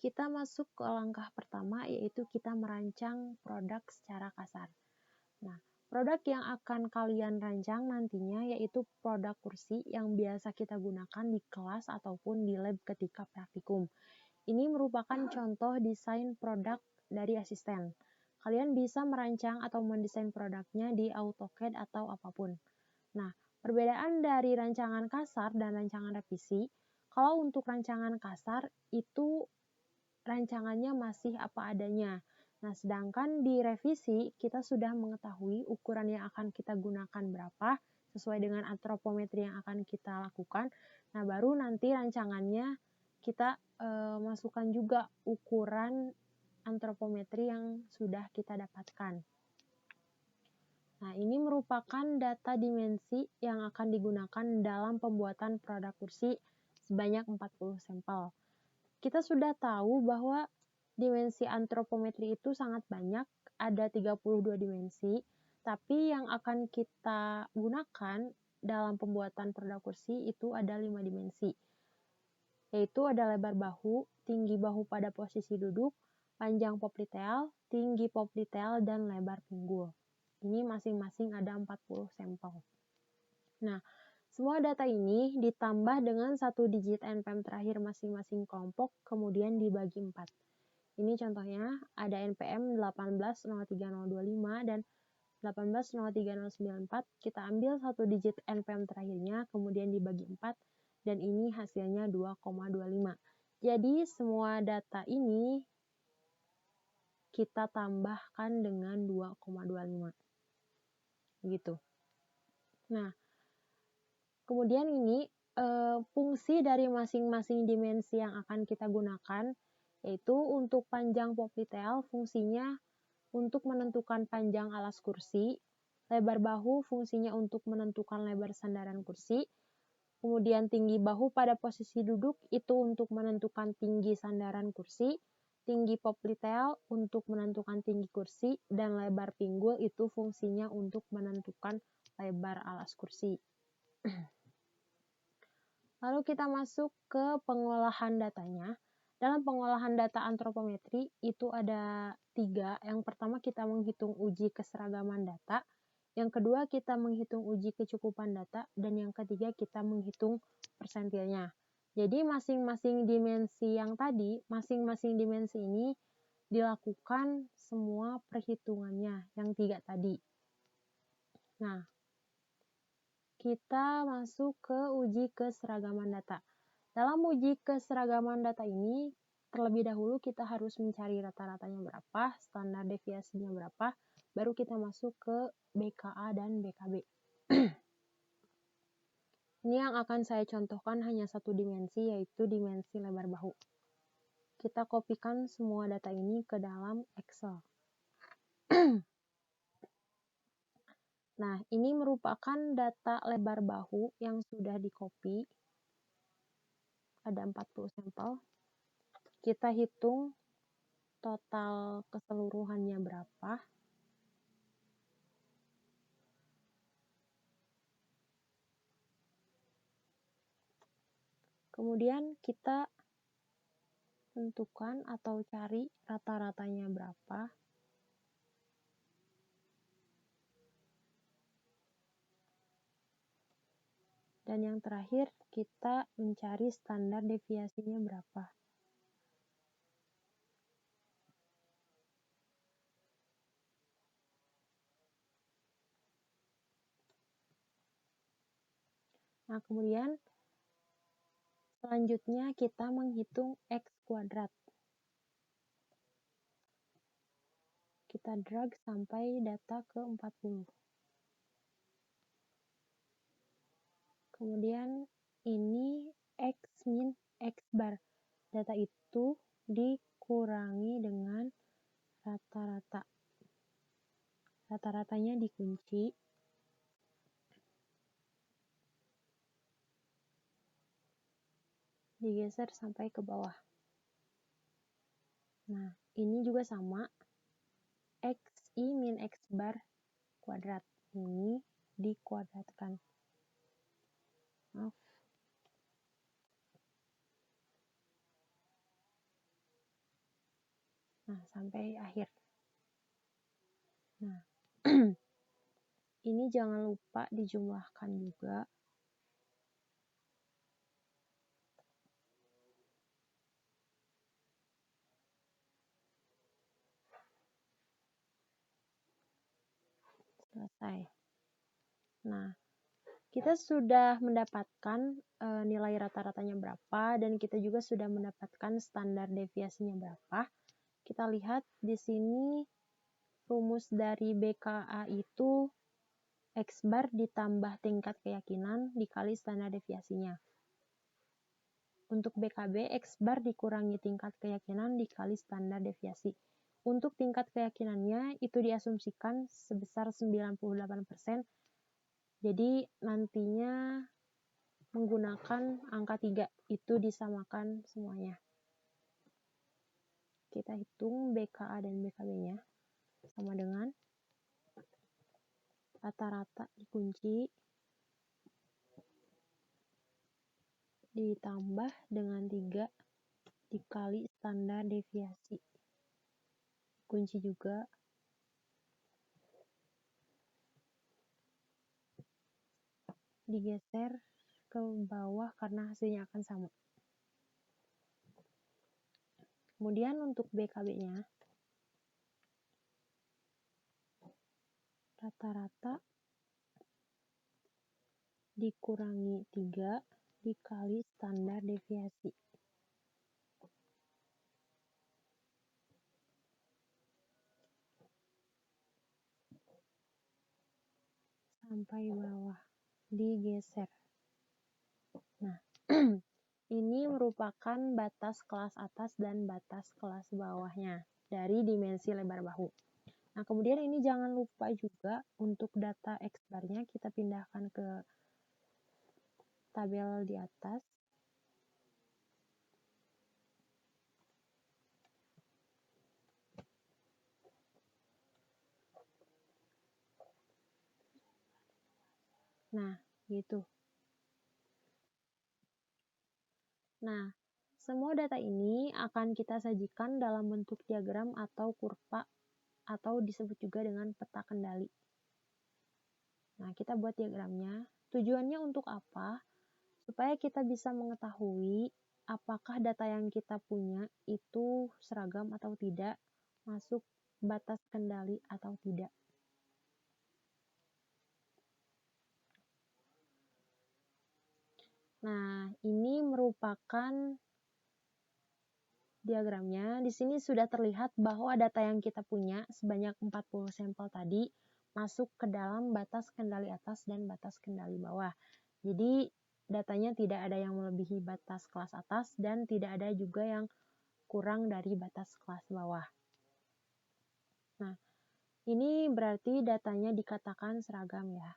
kita masuk ke langkah pertama, yaitu kita merancang produk secara kasar. Nah, produk yang akan kalian rancang nantinya yaitu produk kursi yang biasa kita gunakan di kelas ataupun di lab ketika praktikum. Ini merupakan contoh desain produk dari asisten. Kalian bisa merancang atau mendesain produknya di AutoCAD atau apapun. Nah, perbedaan dari rancangan kasar dan rancangan revisi, kalau untuk rancangan kasar itu rancangannya masih apa adanya. Nah, sedangkan di revisi kita sudah mengetahui ukuran yang akan kita gunakan berapa sesuai dengan antropometri yang akan kita lakukan. Nah, baru nanti rancangannya kita masukkan juga ukuran antropometri yang sudah kita dapatkan. Nah, ini merupakan data dimensi yang akan digunakan dalam pembuatan produk kursi sebanyak 40 sampel. Kita sudah tahu bahwa dimensi antropometri itu sangat banyak, ada 32 dimensi, tapi yang akan kita gunakan dalam pembuatan produk kursi itu ada 5 dimensi, yaitu ada lebar bahu, tinggi bahu pada posisi duduk, panjang popliteal, tinggi popliteal, dan lebar pinggul. Ini masing-masing ada 40 sampel. Nah, semua data ini ditambah dengan 1 digit NPM terakhir masing-masing kelompok, kemudian dibagi 4. Ini contohnya ada NPM 18.03025 dan 18.03094. Kita ambil 1 digit NPM terakhirnya, kemudian dibagi 4, dan ini hasilnya 2,25. Jadi semua data ini kita tambahkan dengan 2,25. Gitu. Nah, kemudian ini fungsi dari masing-masing dimensi yang akan kita gunakan, yaitu untuk panjang popliteal fungsinya untuk menentukan panjang alas kursi, lebar bahu fungsinya untuk menentukan lebar sandaran kursi, kemudian tinggi bahu pada posisi duduk itu untuk menentukan tinggi sandaran kursi, tinggi popliteal untuk menentukan tinggi kursi, dan lebar pinggul itu fungsinya untuk menentukan lebar alas kursi. Lalu kita masuk ke pengolahan datanya. Dalam pengolahan data antropometri itu ada 3. Yang pertama kita menghitung uji keseragaman data. Yang kedua kita menghitung uji kecukupan data. Dan yang ketiga kita menghitung persentilnya. Jadi masing-masing dimensi yang tadi, masing-masing dimensi ini dilakukan semua perhitungannya yang 3 tadi. Nah, kita masuk ke uji keseragaman data. Dalam uji keseragaman data ini, terlebih dahulu kita harus mencari rata-ratanya berapa, standar deviasinya berapa, baru kita masuk ke BKA dan BKB. Ini yang akan saya contohkan hanya 1 dimensi, yaitu dimensi lebar bahu. Kita kopikan semua data ini ke dalam Excel. Nah, ini merupakan data lebar bahu yang sudah di-copy. Ada 40 sampel. Kita hitung total keseluruhannya berapa. Kemudian kita tentukan atau cari rata-ratanya berapa. Dan yang terakhir, kita mencari standar deviasinya berapa. Nah, kemudian selanjutnya kita menghitung X kuadrat. Kita drag sampai data ke 40. Kemudian ini X min X bar. Data itu dikurangi dengan rata-rata. Rata-ratanya dikunci. Digeser sampai ke bawah. Nah, ini juga sama. XI min X bar kuadrat. Ini dikuadratkan. Maaf. Nah, sampai akhir. Nah, ini jangan lupa dijumlahkan juga. Selesai. Nah, kita sudah mendapatkan nilai rata-ratanya berapa, dan kita juga sudah mendapatkan standar deviasinya berapa. Kita lihat di sini rumus dari BKA itu X bar ditambah tingkat keyakinan dikali standar deviasinya. Untuk BKB, X bar dikurangi tingkat keyakinan dikali standar deviasi. Untuk tingkat keyakinannya itu diasumsikan sebesar 98%. Jadi nantinya menggunakan angka 3 itu disamakan semuanya. Kita hitung BKA dan BKB-nya sama dengan rata-rata dikunci ditambah dengan 3 dikali standar deviasi. Kunci juga. Digeser ke bawah karena hasilnya akan sama. Kemudian untuk BKB-nya, rata-rata dikurangi 3 dikali standar deviasi. Sampai bawah. Digeser. Nah, ini merupakan batas kelas atas dan batas kelas bawahnya dari dimensi lebar bahu. Nah, kemudian ini jangan lupa juga untuk data X bar-nya kita pindahkan ke tabel di atas. Nah, gitu. Nah, semua data ini akan kita sajikan dalam bentuk diagram atau kurva atau disebut juga dengan peta kendali. Nah, kita buat diagramnya. Tujuannya untuk apa? Supaya kita bisa mengetahui apakah data yang kita punya itu seragam atau tidak, masuk batas kendali atau tidak. Nah, ini merupakan diagramnya. Di sini sudah terlihat bahwa data yang kita punya sebanyak 40 sampel tadi masuk ke dalam batas kendali atas dan batas kendali bawah. Jadi datanya tidak ada yang melebihi batas kelas atas dan tidak ada juga yang kurang dari batas kelas bawah. Nah, ini berarti datanya dikatakan seragam ya.